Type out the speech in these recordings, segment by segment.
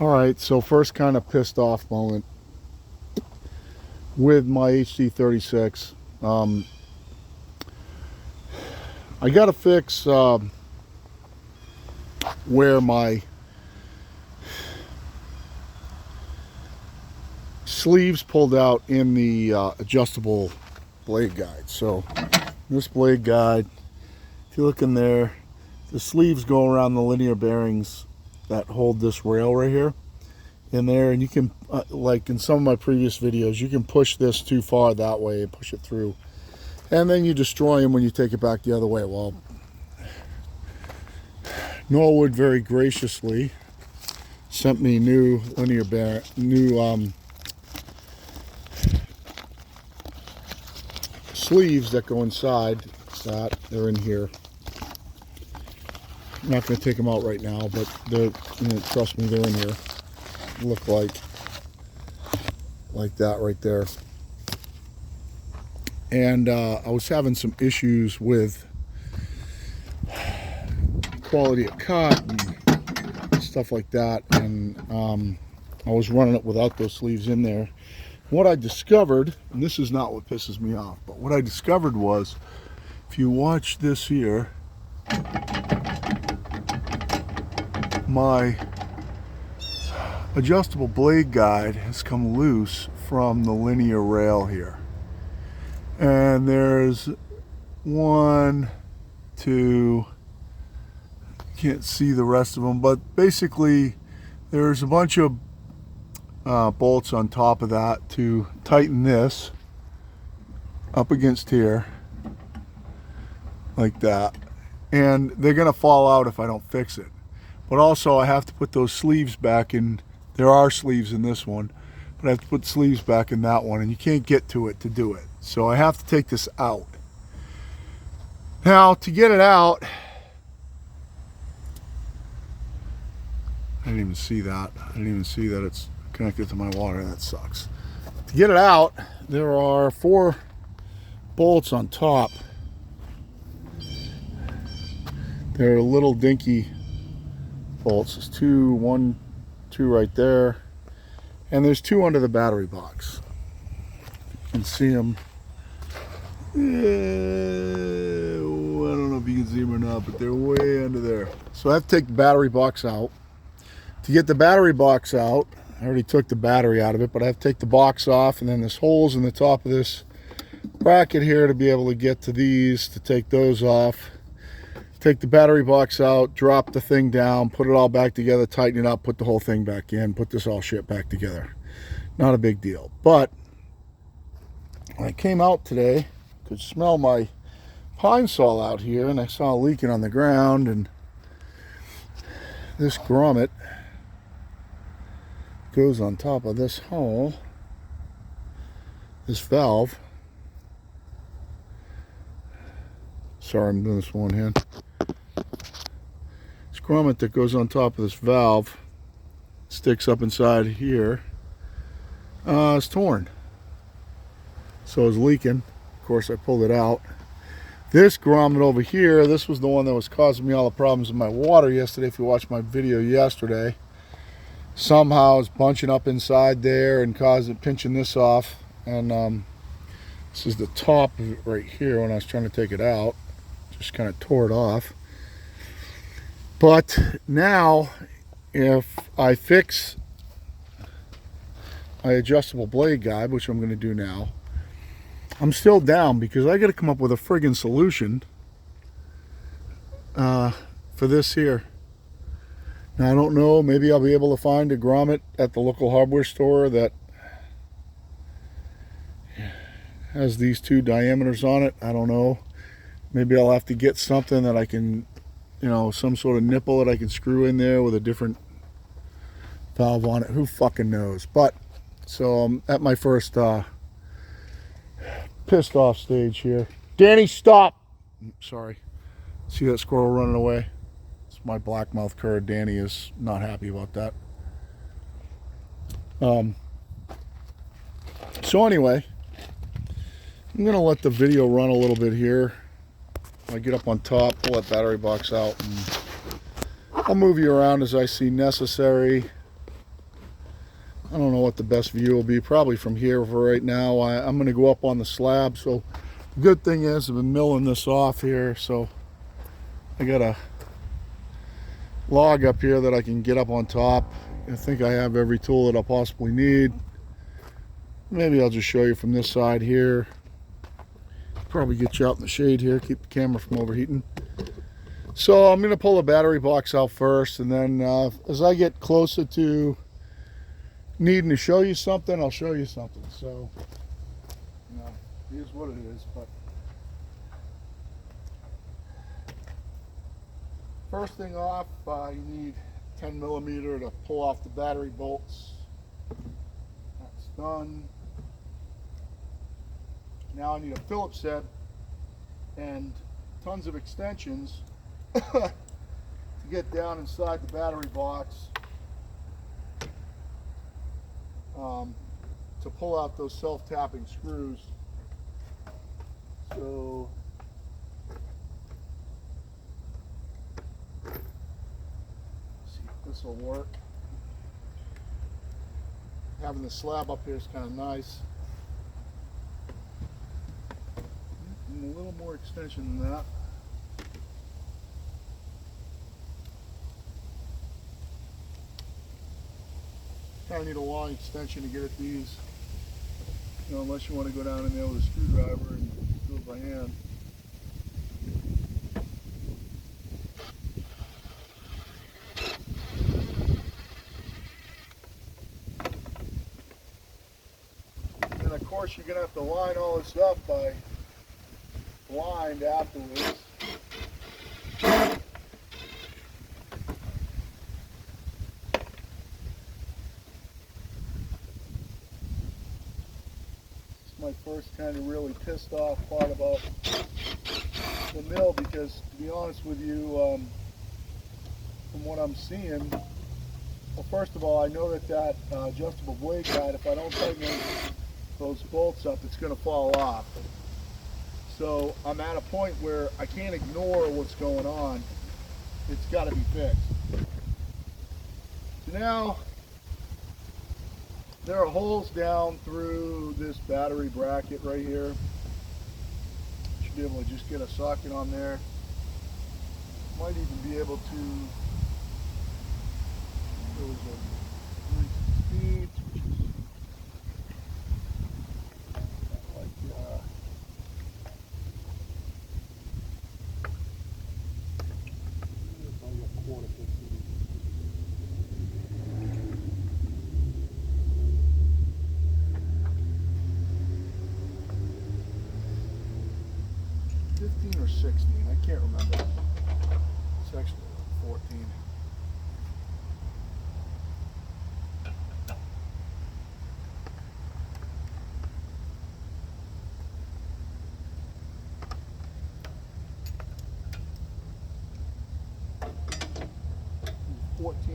Alright, so first kind of pissed off moment with my HD36. I got to fix where my sleeves pulled out in the adjustable blade guide. So this blade guide, if you look in there, the sleeves go around the linear bearings that hold this rail right here in there, and you can like in some of my previous videos, you can push this too far that way and push it through, and then you destroy them when you take it back the other way. Well, Norwood very graciously sent me new linear bearing, sleeves that go inside that. They're in here. I'm not going to take them out right now, but they're, trust me, they're in here. Look like that right there. And I was having some issues with quality of cut and stuff like that, and I was running it without those sleeves in there. What I discovered, and this is not what pisses me off, but what I discovered was, if you watch this here, my adjustable blade guide has come loose from the linear rail here. And there's one, two, can't see the rest of them, but basically there's a bunch of bolts on top of that to tighten this up against here like that, and they're gonna fall out if I don't fix it. But also I have to put those sleeves back in. There are sleeves in this one, but I have to put sleeves back in that one, and you can't get to it to do it. So I have to take this out. Now, to get it out, I didn't even see that. I didn't even see that it's connected to my water. That sucks. To get it out, there are 4 bolts on top. They're little dinky bolts. There's 2 right there, and there's 2 under the battery box. You can see them. I don't know if you can see them or not, but they're way under there. So I have to take the battery box out. To get the battery box out, I already took the battery out of it, but I have to take the box off, and then there's holes in the top of this bracket here to be able to get to these, to take those off. Take the battery box out, drop the thing down, put it all back together, tighten it up, put the whole thing back in, put this all shit back together. Not a big deal. But when I came out today, could smell my pine sol out here, and I saw it leaking on the ground, and this grommet goes on top of this hole, this valve. Sorry, I'm doing this one hand. This grommet that goes on top of this valve, sticks up inside here, is torn. So it's leaking. Of course, I pulled it out. This grommet over here, this was the one that was causing me all the problems in my water yesterday. If you watched my video yesterday, somehow it's bunching up inside there and pinching this off. And this is the top of it right here. When I was trying to take it out, just kind of tore it off. But now, if I fix my adjustable blade guide, which I'm going to do now, I'm still down because I got to come up with a friggin' solution for this here. Now, I don't know, maybe I'll be able to find a grommet at the local hardware store that has these 2 diameters on it. I don't know. Maybe I'll have to get something that I can, some sort of nipple that I can screw in there with a different valve on it. Who fucking knows? But, so I'm at my first pissed off stage here. Danny, stop! Sorry. See that squirrel running away? It's my blackmouth cur. Danny is not happy about that. So anyway, I'm going to let the video run a little bit here. I get up on top, pull that battery box out, and I'll move you around as I see necessary. I don't know what the best view will be, probably from here for right now. I'm going to go up on the slab. So the good thing is I've been milling this off here, so I got a log up here that I can get up on top. I think I have every tool that I'll possibly need. Maybe I'll just show you from this side here. Probably get you out in the shade here, keep the camera from overheating. So I'm going to pull the battery box out first, and then as I get closer to needing to show you something, I'll show you something. So, you know, here's what it is. But first thing off, you need 10 millimeter to pull off the battery bolts. That's done. Now I need a Phillips head and tons of extensions to get down inside the battery box to pull out those self-tapping screws. So let's see if this will work. Having the slab up here is kind of nice. And a little more extension than that. Kind of need a long extension to get at these, you know, unless you want to go down in there with a screwdriver and do it by hand. And of course you're going to have to line all this up by blind afterwards. My first kind of really pissed off part about the mill, because to be honest with you, from what I'm seeing, well, first of all, I know that adjustable blade guide, if I don't tighten those bolts up, it's going to fall off. So I'm at a point where I can't ignore what's going on. It's got to be fixed. So now there are holes down through this battery bracket right here. Should be able to just get a socket on there. Might even be able to, those are 3 speeds, which is like a quarter 15. Or 16, I can't remember. It's actually 14.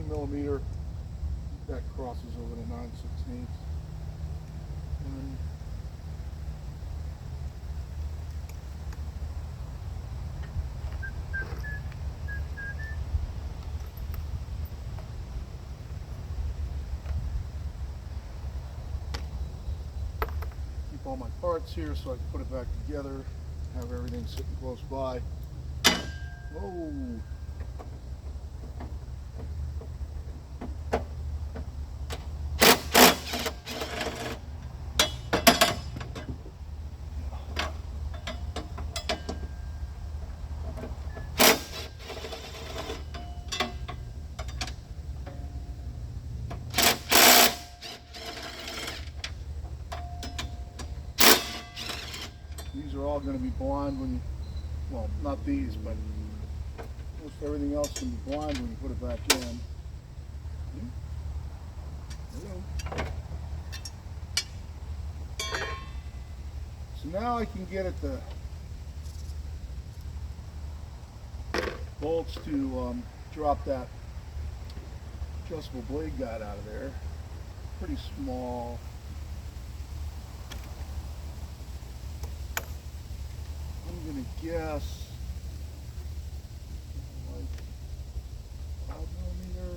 Millimeter, that crosses over to 9/16. And keep all my parts here so I can put it back together, have everything sitting close by. Whoa. These are all going to be blind when you, well, not these, but almost everything else can be blind when you put it back in. Hello. So now I can get at the bolts to drop that adjustable blade guide out of there. Pretty small. I'm going to guess like 5 millimeter.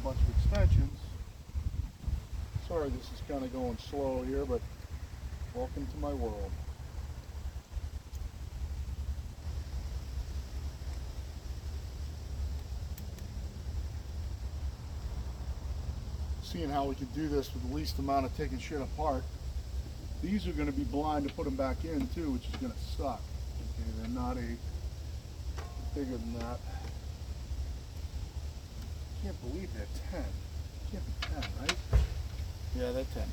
bunch of extensions. Sorry this is kind of going slow here, but welcome to my world. Seeing how we could do this with the least amount of taking shit apart. These are going to be blind to put them back in too, which is going to suck. Okay, they're not bigger than that. Can't believe they're 10. Can't be 10, right? Yeah, they're 10.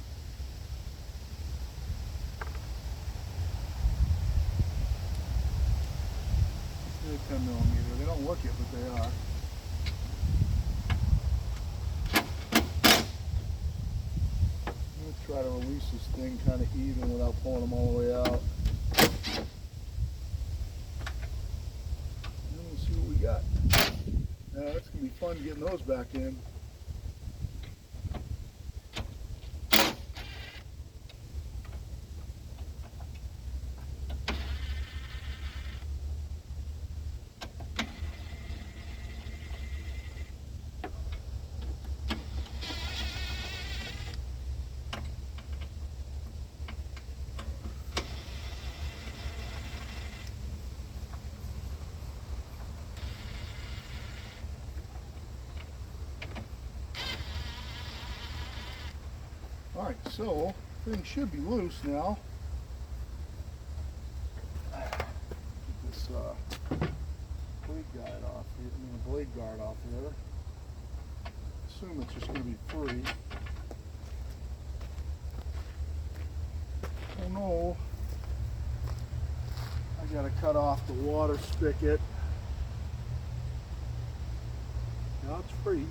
They're 10 millimeter. They don't look it, but they are. Try to release this thing kind of even without pulling them all the way out. And we'll see what we got. Now it's going to be fun getting those back in. Alright, so things should be loose now. Get this blade guide off here, the blade guard off there. Assume it's just going to be free. Oh no, I got to cut off the water spigot. Now it's free.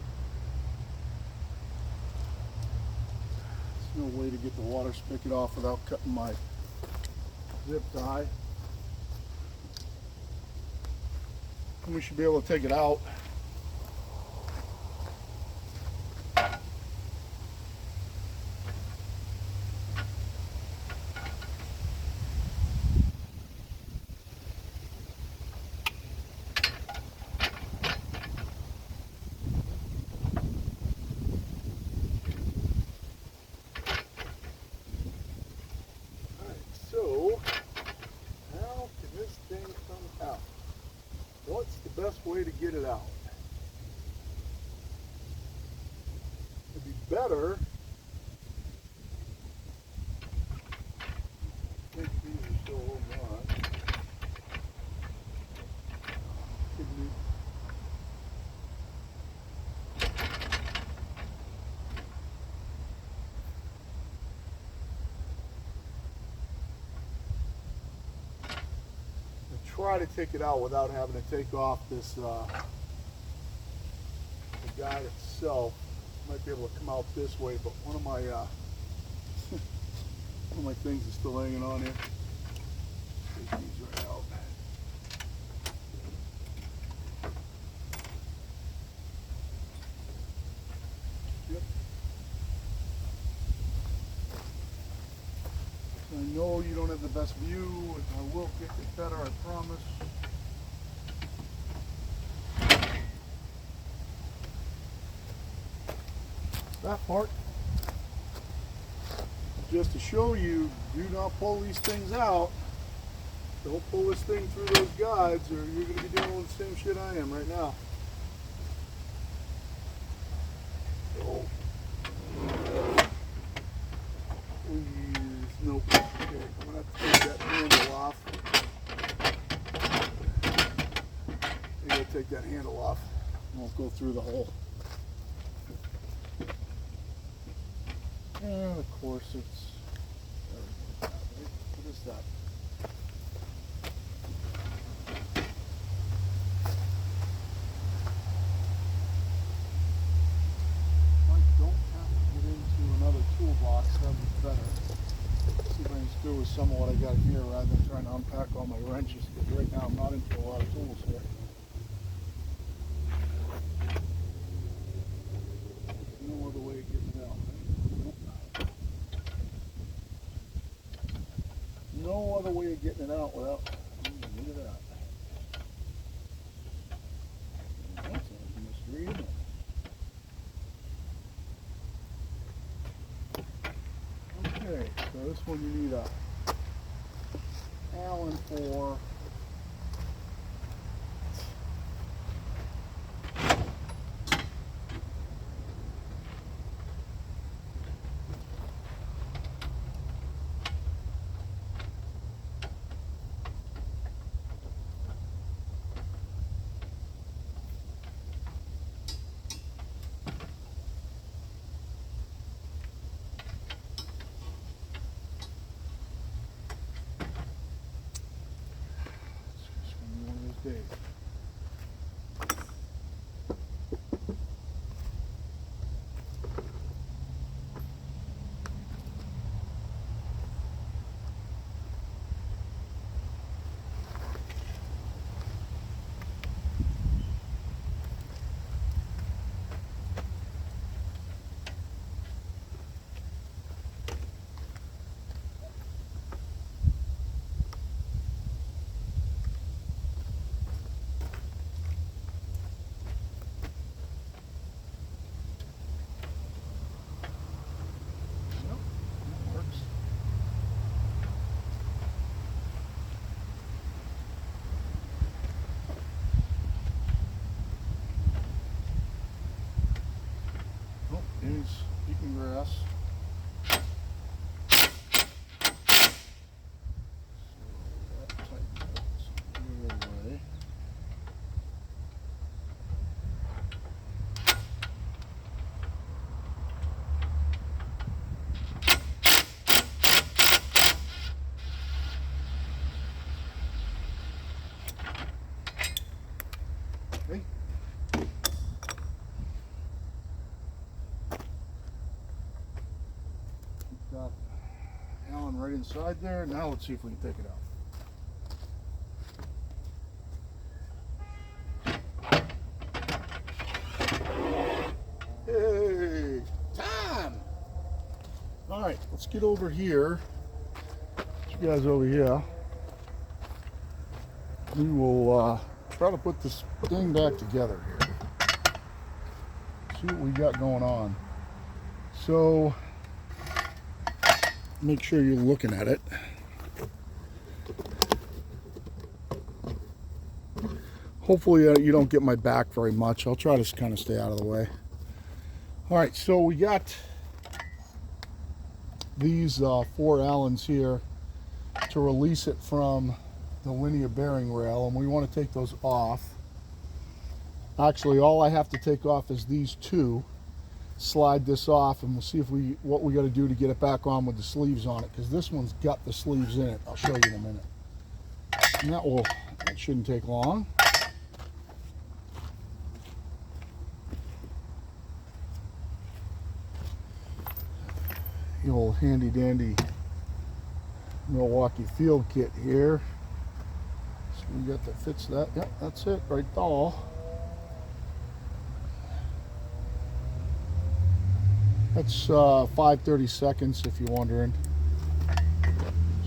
No way to get the water spigot off without cutting my zip tie. And we should be able to take it out. So, how can this thing come out? What's the best way to get it out? It'd be better. I think these are still holding on. Try to take it out without having to take off this the guide itself. Might be able to come out this way, but one of my things is still hanging on here. Take these right out. Yep. I know you don't have the best view, and I will get it better, I promise. That part. Just to show you, do not pull these things out. Don't pull this thing through those guides or you're going to be dealing with the same shit I am right now. Oh. Please, nope. Okay, I'm going to have to take that handle off. You got to take that handle off. It won't go through the hole. And of course it's, what is that? I don't have to get into another toolbox, that would be better. See if I can screw with some of what I got here rather than trying to unpack all my wrenches, because right now I'm not into a lot of tools here. No other way of getting it out. No other way of getting it out without, look at that. That's a mystery, isn't it? Okay, so this one you need a Allen for. It's gonna be one of those days. Yep, that works. Oh, there's eating grass. Okay. Got Allen right inside there. Now let's see if we can take it out. Hey, time! All right, let's get over here. You guys over here. We will try to put this thing back together here. See what we got going on. So, make sure you're looking at it. Hopefully you don't get my back very much. I'll try to kind of stay out of the way. All right, so we got these 4 Allens here to release it from the linear bearing rail, and we want to take those off. Actually, all I have to take off is these 2. Slide this off, and we'll see if what we got to do to get it back on with the sleeves on it, because this one's got the sleeves in it. I'll show you in a minute. And that shouldn't take long. The old handy dandy Milwaukee field kit here. So we got that fits that. Yep, that's it right there. That's 5/32 if you're wondering.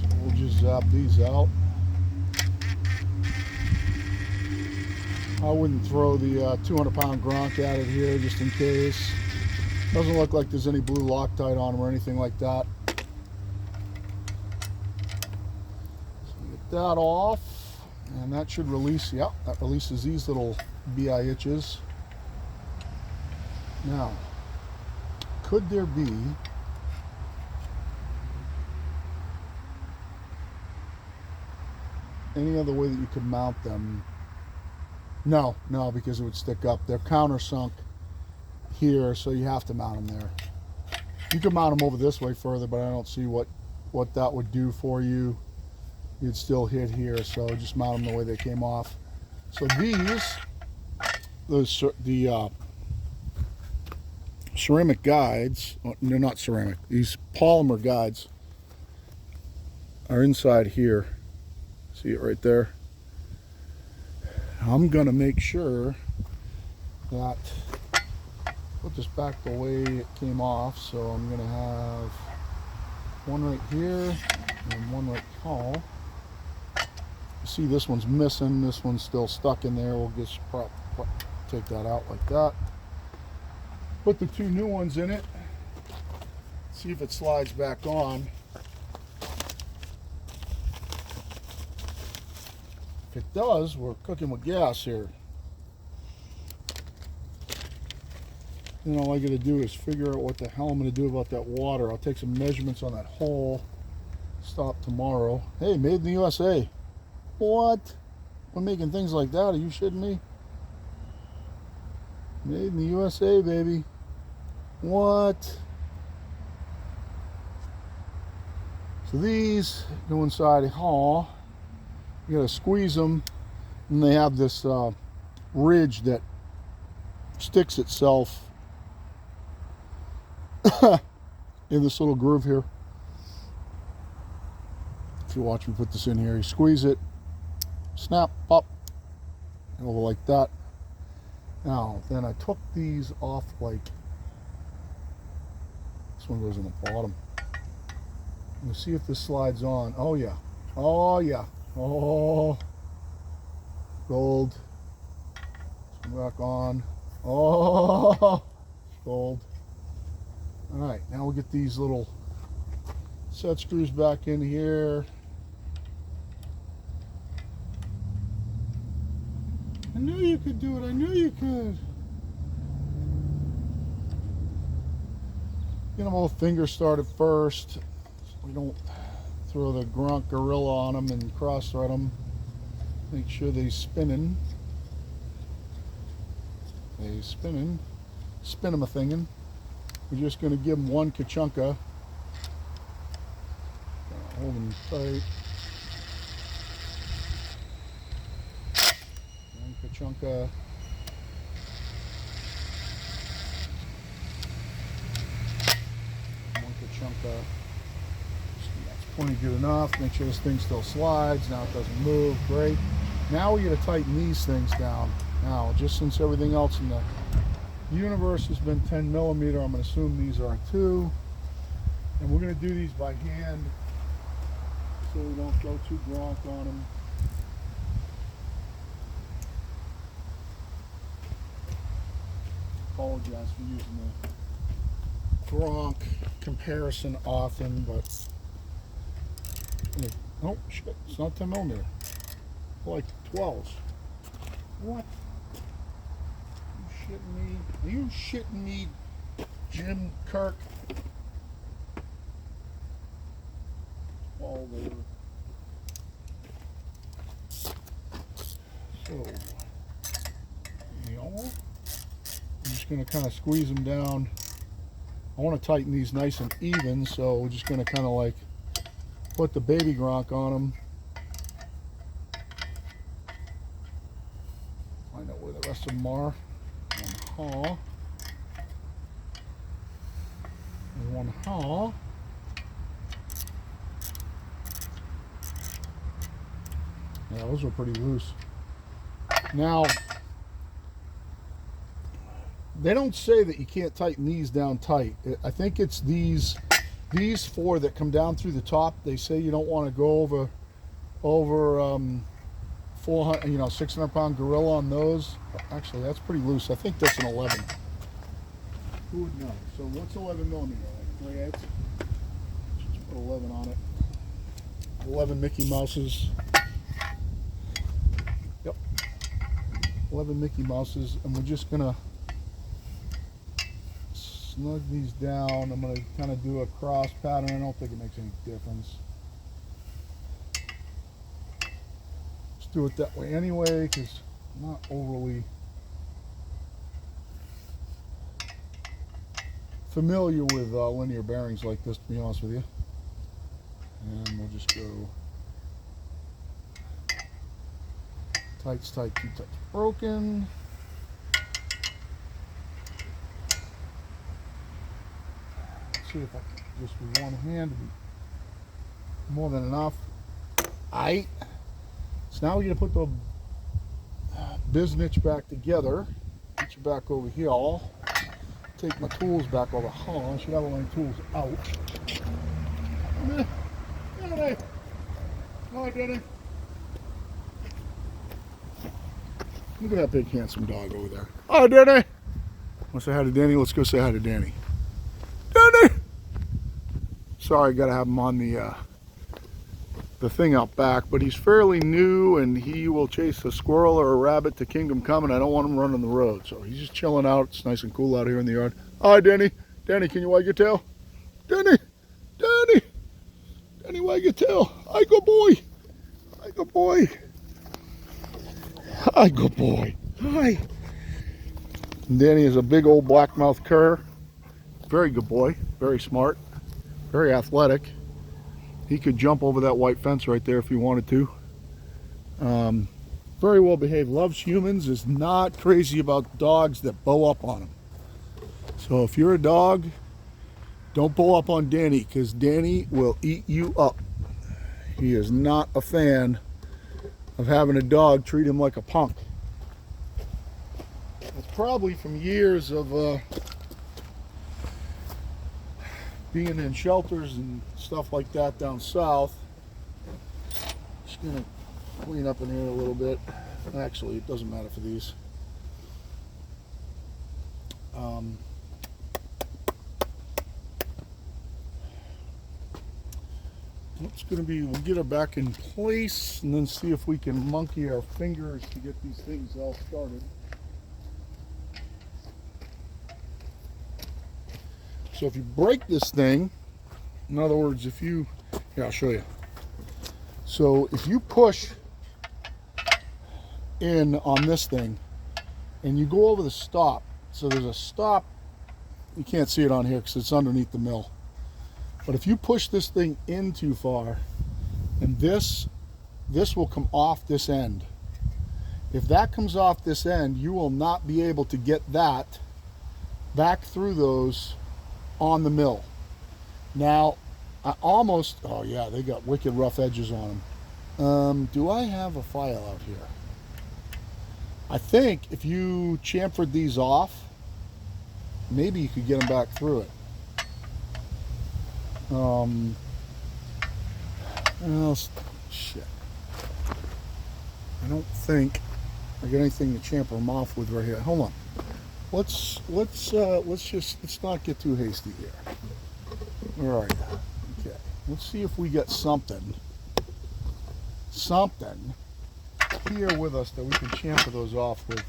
So we'll just zap these out. I wouldn't throw the 200-pound Gronk at it here just in case. Doesn't look like there's any blue Loctite on them or anything like that. So get that off, and that should release. Yep, that releases these little BI hitches. Now, could there be any other way that you could mount them? No, because it would stick up. They're countersunk here, so you have to mount them there. You can mount them over this way further, but I don't see what that would do for you. You'd still hit here, so just mount them the way they came off. So the ceramic guides, they're not ceramic, these polymer guides are inside here. See it right there? I'm gonna make sure that put this back the way it came off, so I'm gonna have one right here and one right here. You see this one's missing, this one's still stuck in there. We'll just take that out like that. Put the 2 new ones in it, see if it slides back on. If it does, we're cooking with gas here. Then all I gotta do is figure out what the hell I'm gonna do about that water. I'll take some measurements on that hole. Stop tomorrow. Hey, made in the USA. What? We're making things like that. Are you shitting me? Made in the USA, baby. What? So these go inside a hull. You gotta squeeze them, and they have this ridge that sticks itself in this little groove here. If you watch me put this in here, you squeeze it, snap, pop, over like that. Now, then I took these off like, this one goes in the bottom. We'll see if this slides on. Oh yeah, oh yeah, oh, gold. Come back on. Oh, gold. All right, now we'll get these little set screws back in here. I knew you could do it. I knew you could. Get them all finger started first, so we don't throw the Gronk Gorilla on them and cross thread them. Make sure they're spinning. They spinning. Spin them a thingin'. We're just going to give them one kachunka. Hold them tight. One kachunka. One kachunka. That's plenty good enough. Make sure this thing still slides. Now it doesn't move. Great. Now we got to tighten these things down. Now, just since everything else in the universe has been 10 millimeter, I'm going to assume these are too. And we're going to do these by hand so we don't go too Gronk on them. Apologize for using the Gronk comparison often, but oh shit, it's not 10 millimeter. Like 12s. What? You shitting me? Are you shitting me, Jim Kirk? All over. So, I'm just going to kind of squeeze them down. I want to tighten these nice and even, so we're just going to kind of like put the baby Gronk on them. Find out where the rest of them are. One haul. And one haul. Yeah, those are pretty loose. Now, they don't say that you can't tighten these down tight. I think it's these four that come down through the top. They say you don't want to go over 400, 600 pound gorilla on those. Actually, that's pretty loose. I think that's an 11. Who would know? So what's 11 millimeter? Like 3/8? Just put 11 on it. 11 Mickey Mouses. Yep. 11 Mickey Mouses, and we're just gonna snug these down. I'm gonna kind of do a cross pattern. I don't think it makes any difference. Do it that way anyway, because I'm not overly familiar with linear bearings like this, to be honest with you. And we'll just go tights tight, two tights broken. Let's see if I can just with one hand be more than enough. Aight. So now we're going to put the biznitch back together. Get you back over here. I'll take my tools back over. Oh, I should have all my tools out. Danny! Hi, Danny. Look at that big handsome dog over there. Hi, Danny! Want to say hi to Danny? Let's go say hi to Danny. Danny! Sorry, got to have him on the the thing out back, but he's fairly new and he will chase a squirrel or a rabbit to kingdom come, and I don't want him running the road. So he's just chilling out. It's nice and cool out here in the yard. Hi, Denny. Denny, can you wag your tail? Denny! Denny! Denny, wag your tail. Hi, good boy. Hi, good boy. Hi, good boy. Hi. And Danny is a big old blackmouth cur. Very good boy. Very smart. Very athletic. He could jump over that white fence right there if he wanted to. Very well behaved. Loves humans. Is not crazy about dogs that bow up on him. So if you're a dog, don't bow up on Danny, because Danny will eat you up. He is not a fan of having a dog treat him like a punk. It's probably from years of being in shelters and stuff like that down south. Just gonna clean up in here a little bit. Actually, it doesn't matter for these. What's going to be, we'll get her back in place and then see if we can monkey our fingers to get these things all started. So if you break this thing, in other words, if you, here, I'll show you. So if you push in on this thing and you go over the stop, so there's a stop, you can't see it on here because it's underneath the mill. But if you push this thing in too far, and this will come off this end. If that comes off this end, you will not be able to get that back through those on the mill. Now, I almost, oh yeah, they got wicked rough edges on them. Do I have a file out here? I think if you chamfered these off, maybe you could get them back through it. Well, shit. I don't think I got anything to chamfer them off with right here. Hold on. Let's not get too hasty here. All right. Okay. Let's see if we get something here with us that we can chamfer those off with.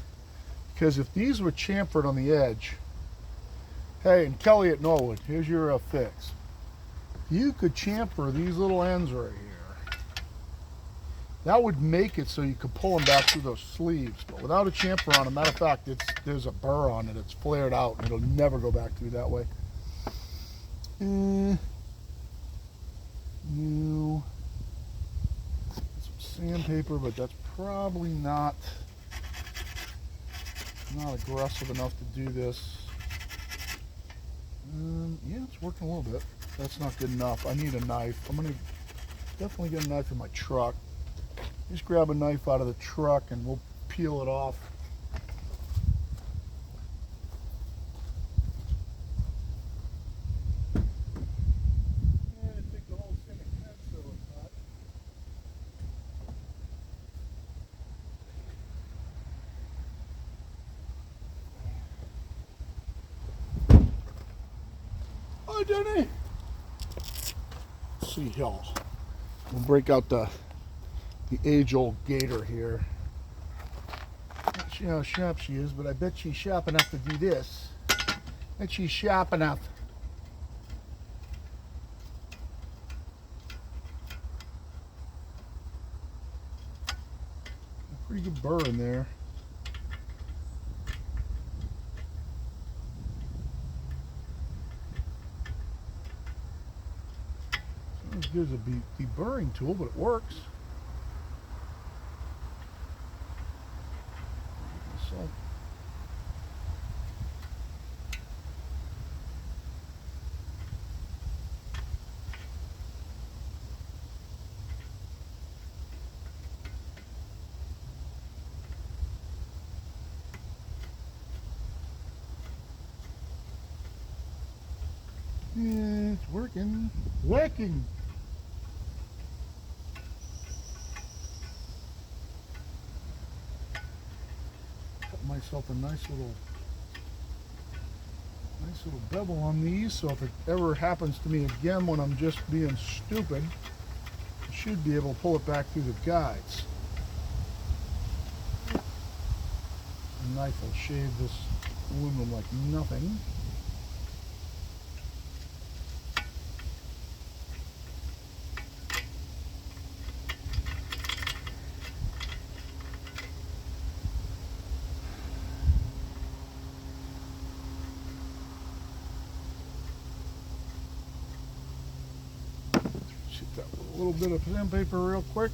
Because if these were chamfered on the edge, hey, and Kelly at Norwood, here's your fix. You could chamfer these little ends right here. That would make it so you could pull them back through those sleeves. But without a chamfer on them, matter of fact, there's a burr on it. It's flared out and it'll never go back through that way. Some sandpaper, but that's probably not aggressive enough to do this. Yeah, it's working a little bit. That's not good enough. I need a knife. I'm going to definitely get a knife in my truck. Just grab a knife out of the truck and we'll peel it off. Yeah, take the whole thing and head so it's not. Hi, Denny. See y'all. We'll break out the age-old gator here. Not sure how sharp she is, but I bet she's sharp enough to do this. I bet she's sharp enough. A pretty good burr in there. As good as a deburring tool, but it works. So, yeah, it's working. Working. Myself a nice little bevel on these, so if it ever happens to me again when I'm just being stupid, I should be able to pull it back through the guides. The knife will shave this aluminum like nothing. Shoot that with a little bit of sandpaper real quick.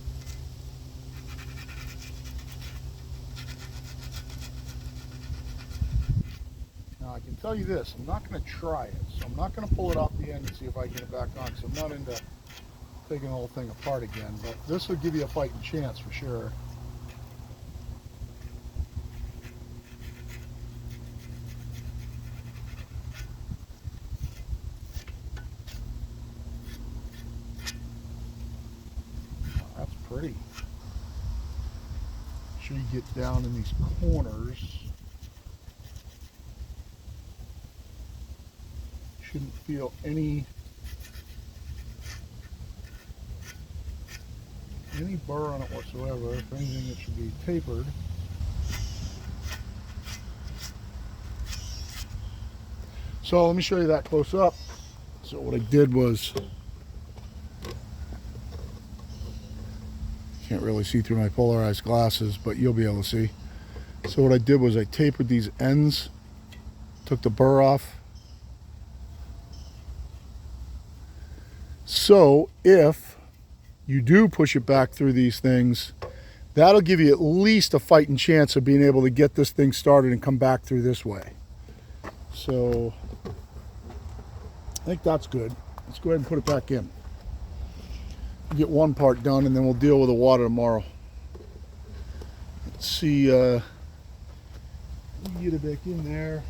Now I can tell you this, I'm not going to try it, so I'm not going to pull it off the end and see if I can get it back on, because I'm not into taking the whole thing apart again, but this will give you a fighting chance for sure. Oh, that's pretty. Make sure you get down in these corners. Shouldn't feel any burr on it whatsoever. If anything, it should be tapered. So let me show you that close up. So what I did was, can't really see through my polarized glasses, but you'll be able to see. So what I did was I tapered these ends, took the burr off. So if you do push it back through these things, that'll give you at least a fighting chance of being able to get this thing started and come back through this way. So I think that's good. Let's go ahead and put it back in. Get one part done and then we'll deal with the water tomorrow. Let's see, get it back in there.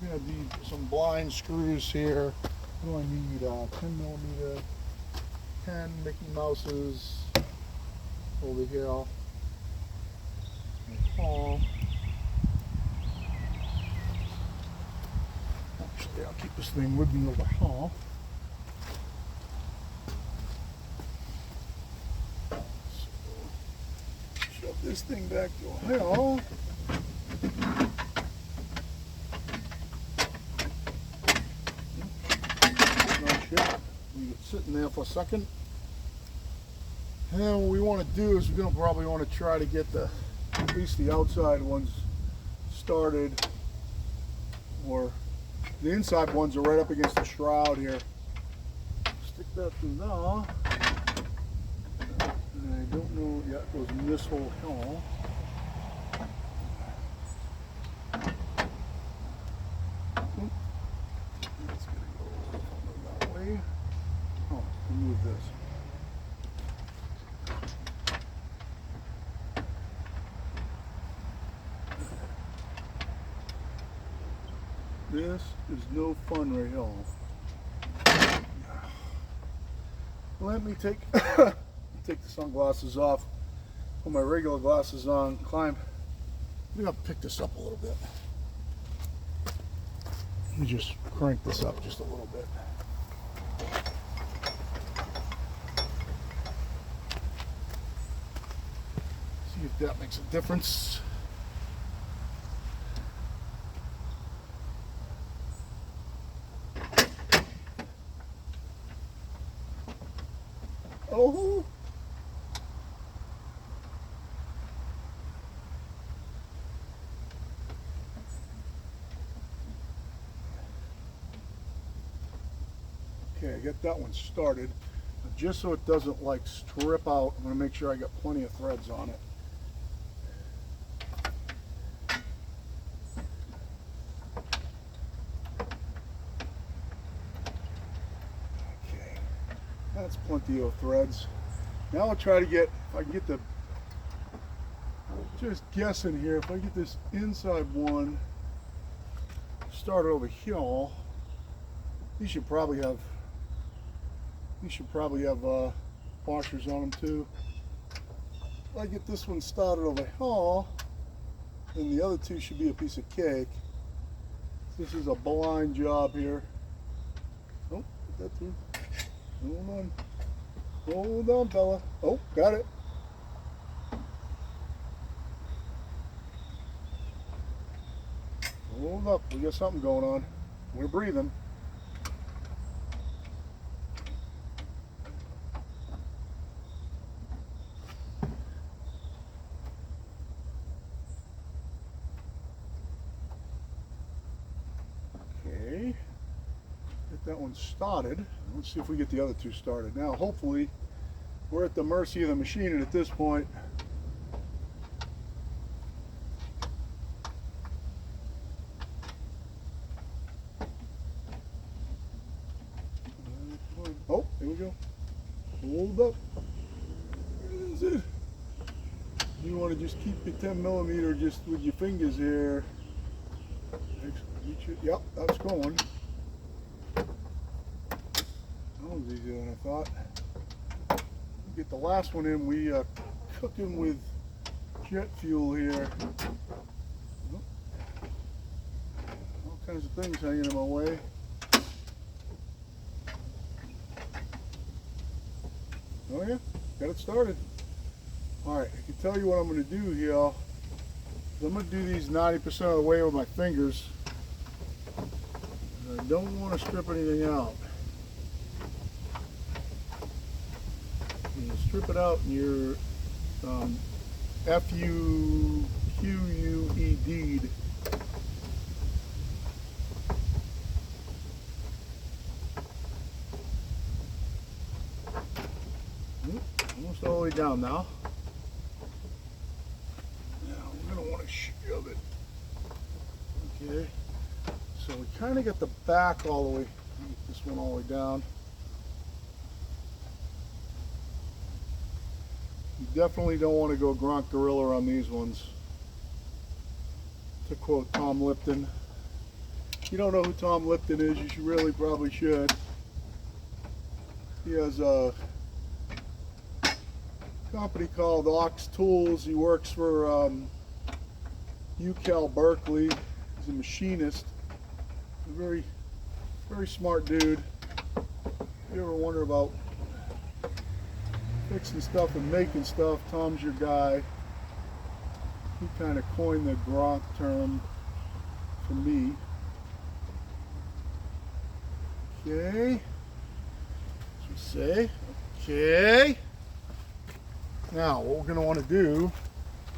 I'm gonna need some blind screws here. What do I need? 10 millimeter, 10 Mickey Mouses over here. Actually, I'll keep this thing with me over here. So, shove this thing back to here. Leave it sitting there for a second. And then what we want to do is we're going to probably want to try to get at least the outside ones started, or the inside ones are right up against the shroud here. Stick that through there. And I don't know, yeah, it goes in this hole here. That's going to go that way. Oh, remove this. This is no fun right here. Let me take the sunglasses off, put my regular glasses on, climb. I'm gonna pick this up a little bit. Let me just crank this up just a little bit. See if that makes a difference. Oh. Okay, I got that one started. Just so it doesn't like strip out, I'm going to make sure I got plenty of threads on it. Okay, that's plenty of threads. Now I'll try to get, if I can get the, just guessing here, if I get this inside one started over here, these should probably have washers on them too. If I get this one started over here, then the other two should be a piece of cake. This is a blind job here. Oh, put that through. Hold on. Hold on, fella. Oh, got it. Hold up, we got something going on. We're breathing. Okay, get that one started. Let's see if we get the other two started. Now, hopefully, we're at the mercy of the machine at this point. Oh, here we go. Hold up. Where is it? You want to just keep your 10mm just with your fingers here. Yep, that's going. That was easier than I thought. Get the last one in. We cooking with jet fuel here. All kinds of things hanging in my way. Oh yeah, got it started. All right, I can tell you what I'm going to do here. I'm going to do these 90% of the way with my fingers. And I don't want to strip anything out. You strip it out and you're F-U-Q-U-E-D'd. Almost all the way down now. Now we're going to want to shove it. Okay. So we kind of get the back all the way. Get this one all the way down. You definitely don't want to go Gronk Gorilla on these ones. To quote Tom Lipton. If you don't know who Tom Lipton is, you should really probably should. He has a company called Ox Tools. He works for UCal Berkeley. He's a machinist. A very, very smart dude. If you ever wonder about fixing stuff and making stuff, Tom's your guy. He kind of coined the Gronk term for me. Okay. As we say. Okay. Now, what we're going to want to do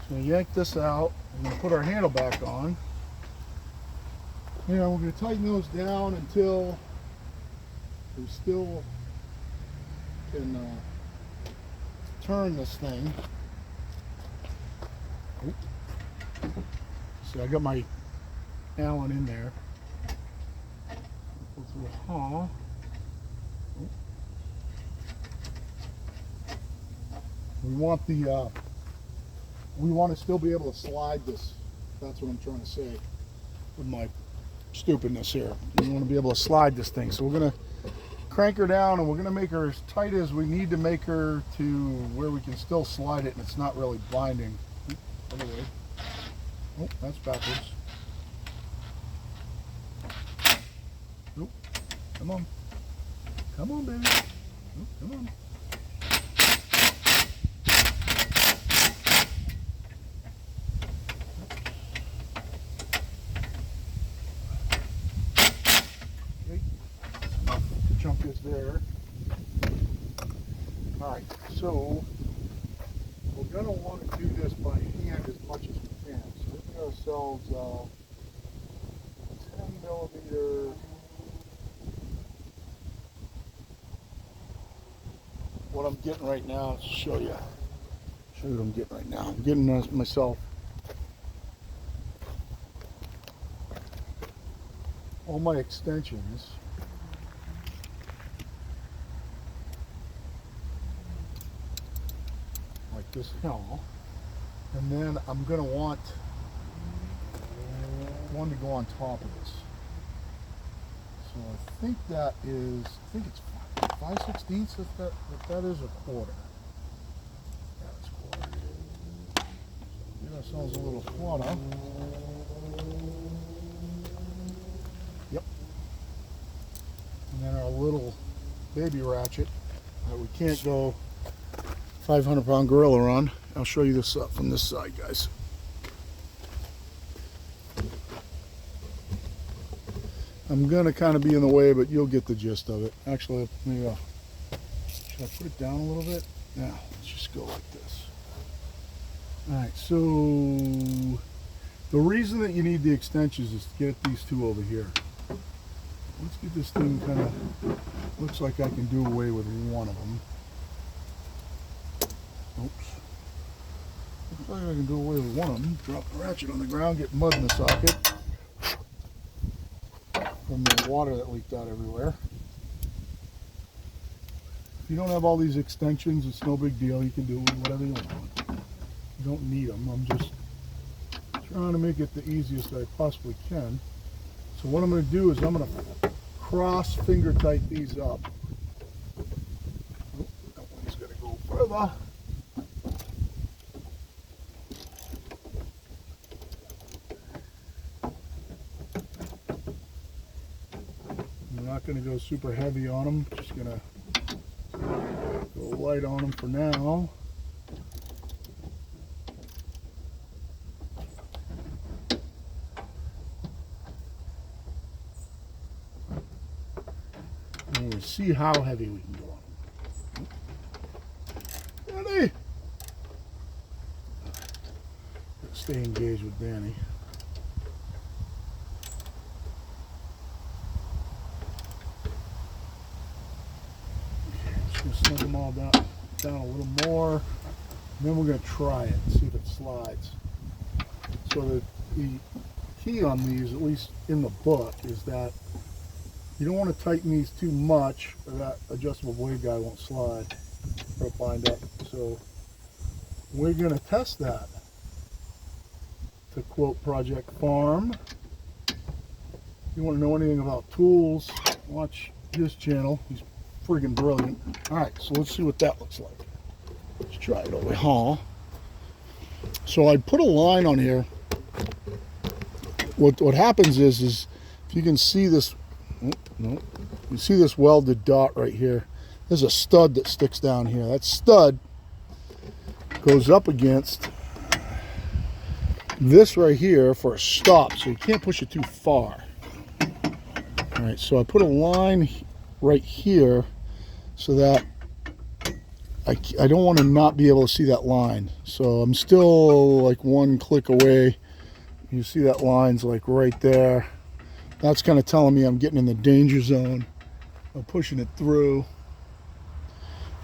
is going to yank this out. We're going to put our handle back on. Now, we're going to tighten those down until we still can turn this thing. See, I got my Allen in there. Go through a haul. We want the we want to still be able to slide this. That's what I'm trying to say with my stupidness here. We want to be able to slide this thing. So we're going to crank her down and we're going to make her as tight as we need to make her to where we can still slide it and it's not really binding. Other way. Oh, that's backwards. Nope. Come on. Come on, baby. Oh, come on. Chunk is there. Alright, so we're going to want to do this by hand as much as we can. So we get ourselves 10mm. What I'm getting right now, to show you what I'm getting right now. I'm getting myself all my extensions. Like this here, and then I'm going to want one to go on top of this. So I think that is, I think it's 5/16 if that is a quarter. Yeah, it's a quarter. So give ourselves a little quarter. Yep. And then our little baby ratchet. that we can't go 500-pound gorilla on. I'll show you this from this side, guys. I'm gonna kind of be in the way, but you'll get the gist of it. Actually, maybe should I put it down a little bit? Now, let's just go like this. All right, so the reason that you need the extensions is to get these two over here. Let's get this thing kind of, looks like I can do away with one of them. Oops. Looks like I can do away with one of them. Drop the ratchet on the ground, get mud in the socket from the water that leaked out everywhere. If you don't have all these extensions, it's no big deal. You can do whatever you want. You don't need them. I'm just trying to make it the easiest I possibly can. So what I'm going to do is I'm going to cross finger tight these up. Oh, that one's going to go further. I'm not going to go super heavy on them. Just going to go light on them for now. And we'll see how heavy we can go on them. Danny! Stay engaged with Danny. Snug them all down a little more, and then we're going to try it and see if it slides. So the key on these, at least in the book, is that you don't want to tighten these too much or that adjustable blade guy won't slide or bind up. So we're going to test that. To quote Project Farm, if you want to know anything about tools, watch his channel. He's friggin' brilliant. Alright, so let's see what that looks like. Let's try it over here. So I put a line on here. What happens is if you can see this, you see this welded dot right here. There's a stud that sticks down here. That stud goes up against this right here for a stop, so you can't push it too far. Alright, so I put a line right here so that I don't want to not be able to see that line. So I'm still like one click away. You see that line's like right there. That's kind of telling me I'm getting in the danger zone. I'm pushing it through.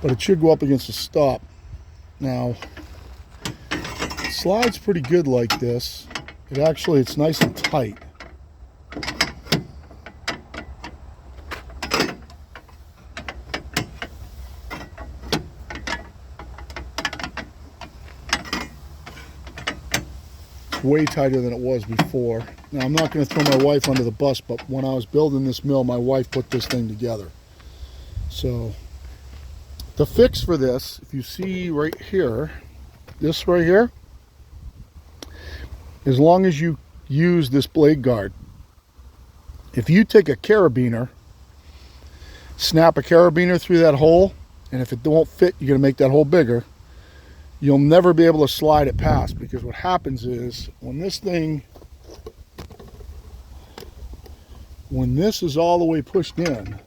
But it should go up against the stop. Now, it slides pretty good like this. It's nice and tight. Way tighter than it was before. Now I'm not going to throw my wife under the bus, but when I was building this mill, my wife put this thing together. So the fix for this, if you see right here, this right here, as long as you use this blade guard, if you take a carabiner, snap a carabiner through that hole, and if it won't fit, you're going to make that hole bigger. You'll never be able to slide it past, because what happens is when this is all the way pushed in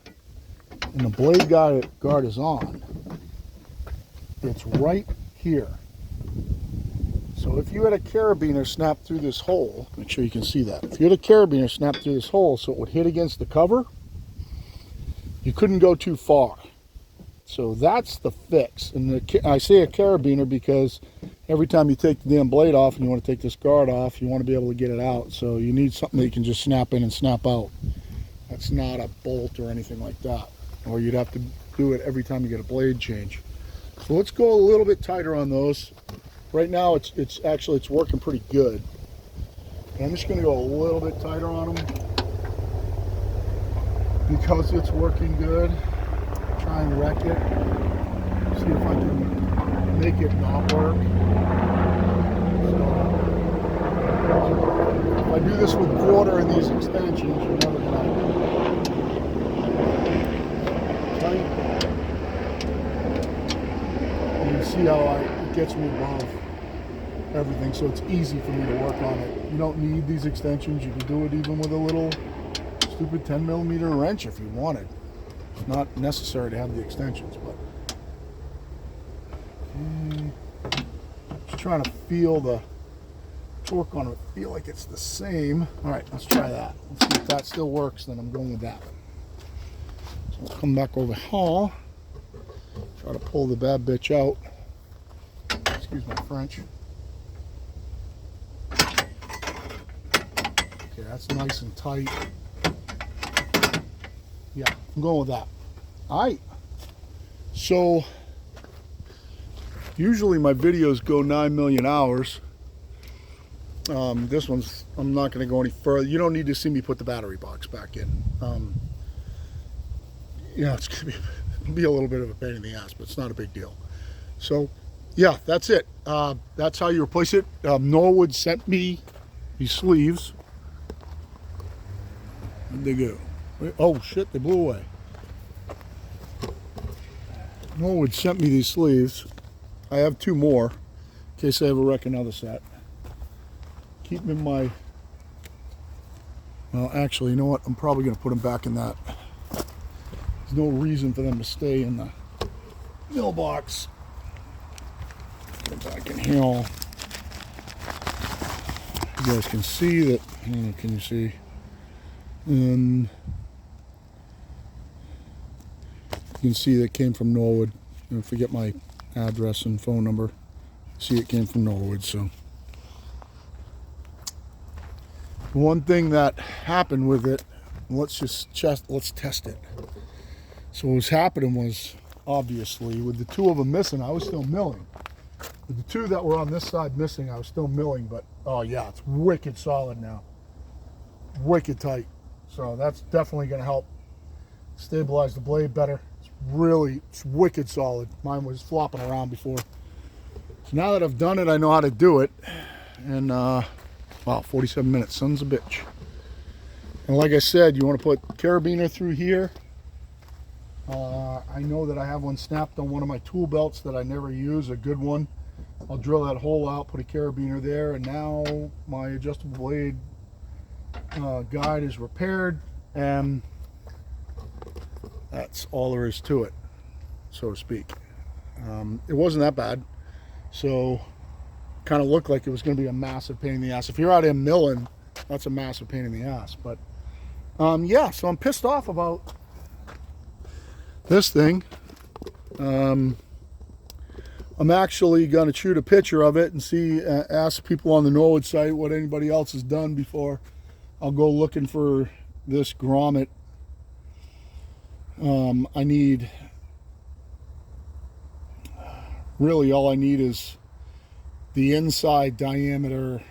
and the blade guard is on, it's right here. So if you had a carabiner snap through this hole, make sure you can see that. If you had a carabiner snap through this hole so it would hit against the cover, you couldn't go too far. So that's the fix. And I say a carabiner because every time you take the damn blade off and you want to take this guard off, you want to be able to get it out. So you need something that you can just snap in and snap out. That's not a bolt or anything like that. Or you'd have to do it every time you get a blade change. So let's go a little bit tighter on those. Right now it's working pretty good. And I'm just going to go a little bit tighter on them because it's working good. Try and wreck it, see if I can make it not work. So, if I do this with quarter in these extensions, you're never going to tight. see how it gets me above everything, so it's easy for me to work on it. You don't need these extensions. You can do it even with a little stupid 10mm wrench if you wanted. It's not necessary to have the extensions, but just trying to feel the torque on it. Feel like it's the same. All right, let's try that. Let's see if that still works. Then I'm going with that. So I'll come back over here. Try to pull the bad bitch out. Excuse my French. Okay, that's nice and tight. Yeah, I'm going with that. All right. So usually my videos go 9 million hours. This one's, I'm not going to go any further. You don't need to see me put the battery box back in. You know, it's going to be a little bit of a pain in the ass, but it's not a big deal. So yeah, that's it. That's how you replace it. Norwood sent me these sleeves. Where'd they go? Oh shit, they blew away. Norwood sent me these sleeves. I have 2 more in case I ever wreck another set. Keep them in my, well actually, you know what, I'm probably going to put them back in that. There's no reason for them to stay in the mailbox. Go back in here. You guys can see that, can you see? You can see that it came from Norwood. Forget my address and phone number. See, it came from Norwood. So one thing that happened with it, let's test it. So what was happening was, obviously, with the 2 of them missing, I was still milling. With the 2 that were on this side missing, I was still milling, but oh yeah, it's wicked solid now. Wicked tight. So that's definitely going to help stabilize the blade better. It's wicked solid. Mine was flopping around before. So now that I've done it, I know how to do it. And wow, 47 minutes, son's a bitch. And like I said, you want to put carabiner through here. I know that I have one snapped on one of my tool belts that I never use, a good one. I'll drill that hole out, put a carabiner there, and now my adjustable blade guide is repaired, and that's all there is to it, so to speak. It wasn't that bad, so kind of looked like it was going to be a massive pain in the ass. If you're out there milling, that's a massive pain in the ass. But yeah, so I'm pissed off about this thing. I'm actually going to shoot a picture of it and see, ask people on the Norwood site what anybody else has done before I'll go looking for this grommet. I need, really all I need is the inside diameter,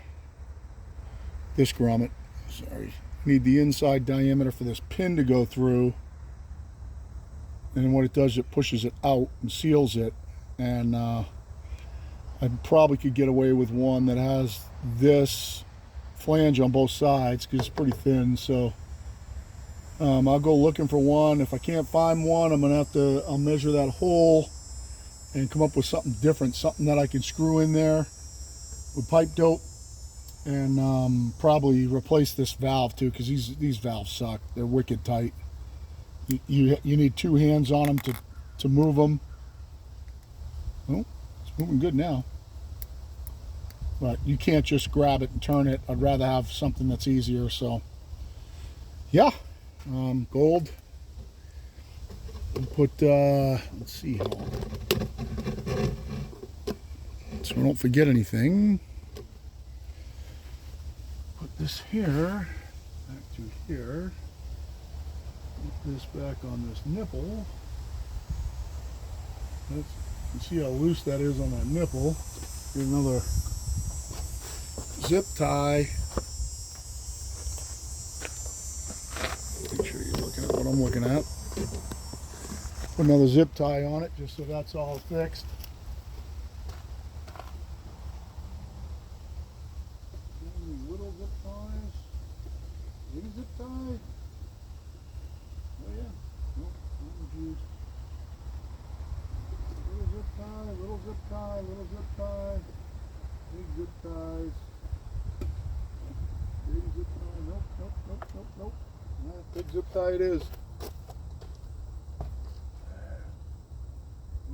this grommet, sorry, I need the inside diameter for this pin to go through, and what it does, it pushes it out and seals it. And I probably could get away with one that has this flange on both sides because it's pretty thin. So I'll go looking for one. If I can't find one, I'm gonna have to, I'll measure that hole and come up with something different, something that I can screw in there with pipe dope, and probably replace this valve too, because these valves suck. They're wicked tight. You need 2 hands on them to move them. Oh, it's moving good now. But you can't just grab it and turn it. I'd rather have something that's easier. So yeah, gold. Put let's see how, so I don't forget anything. Put this here back to here. Put this back on this nipple. You can see how loose that is on that nipple. Get another zip tie. Make sure you're looking at what I'm looking at. Put another zip tie on it just so that's all fixed. Little zip ties. Big zip tie. Oh yeah. Nope, that was used. Little zip tie, little zip tie, little zip tie, big zip ties, big zip tie, nope, nope, nope, nope, nope. Big zip tie it is.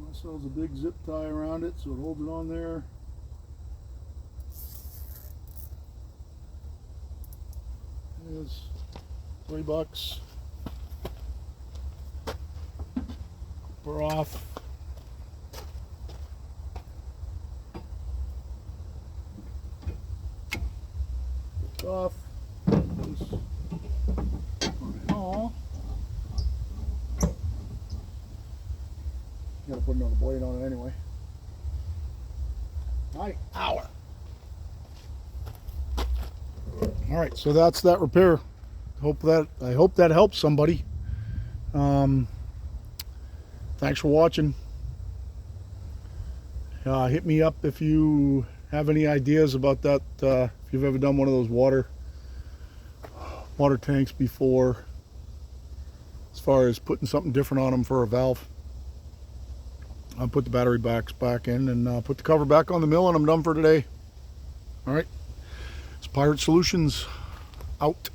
Ourselves a big zip tie around it so it holds it on there. It is $20. We're off. Off. Oh. Gotta put another blade on it anyway. Hi. Ow. All right, so that's that repair. I hope that helps somebody. Thanks for watching. Hit me up if you have any ideas about that. If you've ever done one of those water tanks before, as far as putting something different on them for a valve. I'll put the battery box back in and put the cover back on the mill, and I'm done for today. All right, it's Pirate Solutions out.